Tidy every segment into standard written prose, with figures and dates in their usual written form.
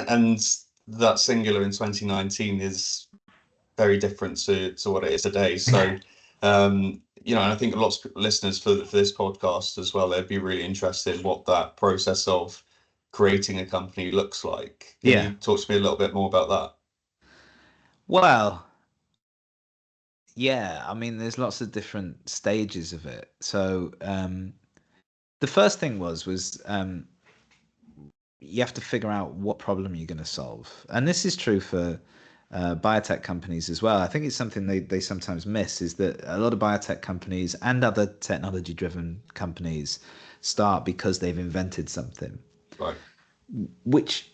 And that Singular in 2019 is very different to what it is today. So, and I think lots of listeners for this podcast as well, they'd be really interested in what that process of creating a company looks like. Can Yeah. you talk to me a little bit more about that? Well, yeah, I mean, there's lots of different stages of it. So, the first thing was you have to figure out what problem you're going to solve, and this is true for biotech companies as well. I think it's something they sometimes miss is that a lot of biotech companies and other technology-driven companies start because they've invented something, Right. which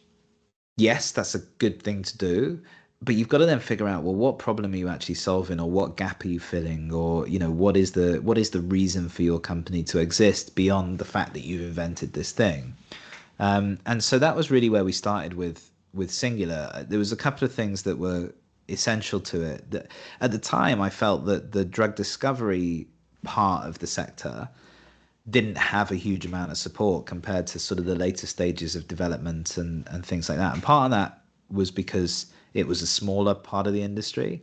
yes, that's a good thing to do, but you've got to then figure out, well, what problem are you actually solving, or what gap are you filling, or what is the reason for your company to exist beyond the fact that you've invented this thing. And so that was really where we started with Singular. There was a couple of things that were essential to it. That at the time, I felt that the drug discovery part of the sector didn't have a huge amount of support compared to sort of the later stages of development and things like that. And part of that was because it was a smaller part of the industry.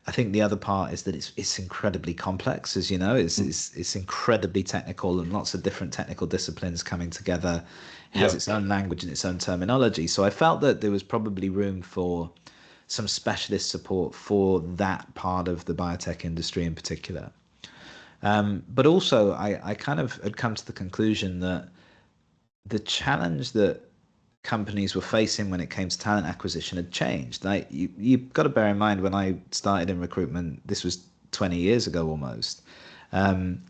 I think the other part is that it's incredibly complex, as you know. It's incredibly technical and lots of different technical disciplines coming together. It has Yeah. its own language and its own terminology. So I felt that there was probably room for some specialist support for that part of the biotech industry in particular. But also, I kind of had come to the conclusion that the challenge that companies were facing when it came to talent acquisition had changed. Like you've got to bear in mind when I started in recruitment, this was 20 years ago almost. Um,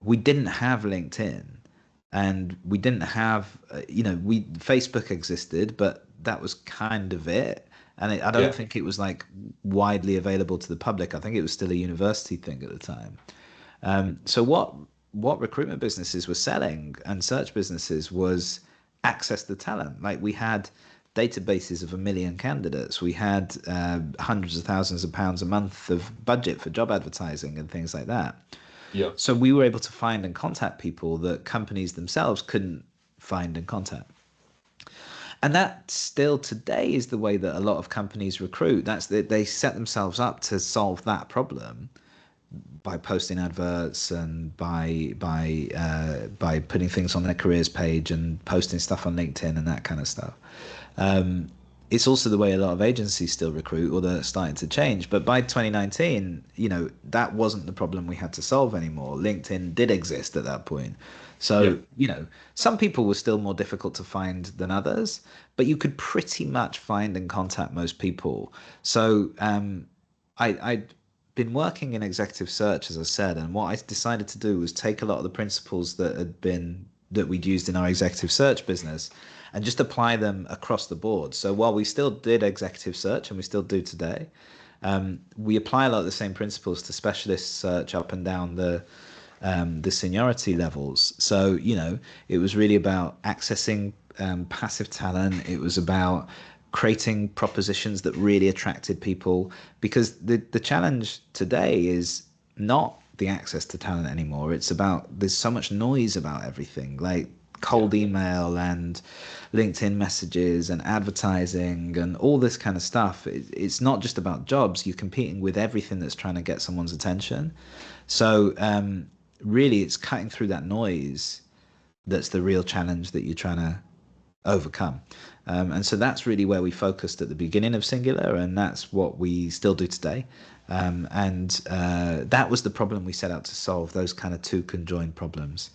we didn't have LinkedIn, and we didn't have, we Facebook existed, but that was kind of it. And I don't Yeah. think it was like widely available to the public. I think it was still a university thing at the time. So what recruitment businesses were selling and search businesses was access to talent. Like we had databases of 1 million candidates. We had hundreds of thousands of pounds a month of budget for job advertising and things like that. Yeah. So we were able to find and contact people that companies themselves couldn't find and contact. And that still today is the way that a lot of companies recruit. That's they set themselves up to solve that problem by posting adverts and by putting things on their careers page and posting stuff on LinkedIn and that kind of stuff. It's also the way a lot of agencies still recruit, or they're starting to change. But by 2019, that wasn't the problem we had to solve anymore. LinkedIn did exist at that point. Yeah. So, some people were still more difficult to find than others, but you could pretty much find and contact most people. So, I'd been working in executive search, as I said, and what I decided to do was take a lot of the principles that we'd used in our executive search business and just apply them across the board. So while we still did executive search, and we still do today, we apply a lot of the same principles to specialist search up and down the seniority levels. So it was really about accessing passive talent. It was about creating propositions that really attracted people, because the challenge today is not the access to talent anymore. It's about, there's so much noise about everything, like Yeah. cold email and LinkedIn messages and advertising and all this kind of stuff. It's not just about jobs. You're competing with everything that's trying to get someone's attention. So really, it's cutting through that noise that's the real challenge that you're trying to overcome. And so that's really where we focused at the beginning of Singular, and that's what we still do today. And that was the problem we set out to solve, those kind of two conjoined problems.